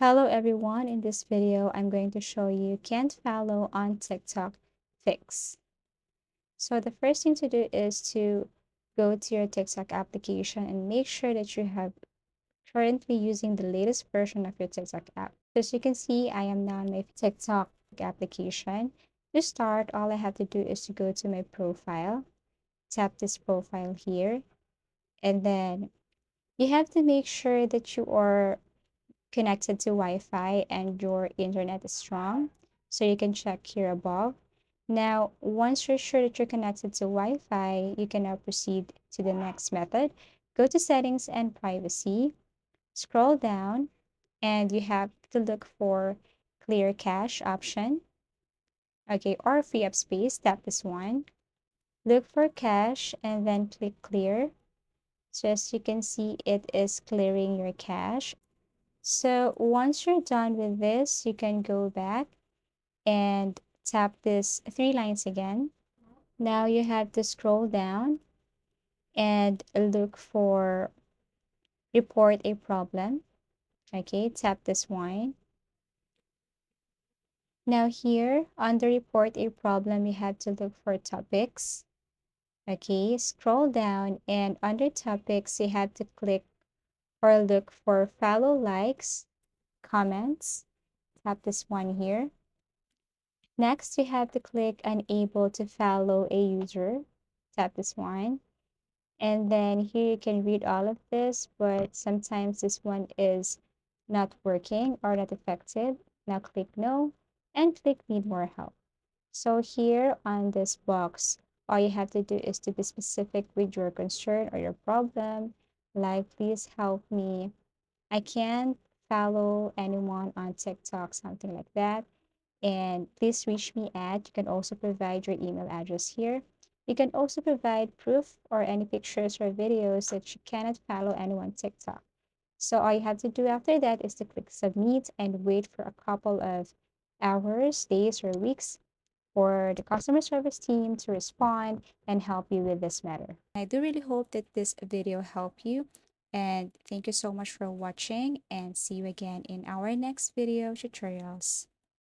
Hello everyone, in this video I'm going to show you can't follow on TikTok fix. So the first thing to do is to go to your TikTok application and make sure that you have currently using the latest version of your TikTok app. As you can see, I am now on my TikTok application. To start, all I have to do is to go to my profile, tap this profile here, and then you have to make sure that you are connected to Wi-Fi and your internet is strong. So you can check here above. Now, once you're sure that you're connected to Wi-Fi, you can now proceed to the next method. Go to settings and privacy, scroll down, and you have to look for clear cache option. Okay, or free up space, tap this one. Look for cache and then click clear. So as you can see, it is clearing your cache. So once you're done with this, you can go back and tap this three lines again. Now you have to scroll down and look for report a problem. Okay, tap this one. Now here, under report a problem, you have to look for topics. Okay, scroll down and under topics, you have to click or look for follow likes, comments. Tap this one here. Next, you have to click unable to follow a user. Tap this one. And then here you can read all of this, but sometimes this one is not working or not effective. Now click no and click need more help. So here on this box, all you have to do is to be specific with your concern or your problem. Like, please help me. I can't follow anyone on TikTok, something like that. And please reach me at, you can also provide your email address here. You can also provide proof or any pictures or videos that you cannot follow anyone TikTok. So all you have to do after that is to click submit and wait for a couple of hours, days, or weeks for the customer service team to respond and help you with this matter. I do really hope that this video helped you. And thank you so much for watching and see you again in our next video tutorials.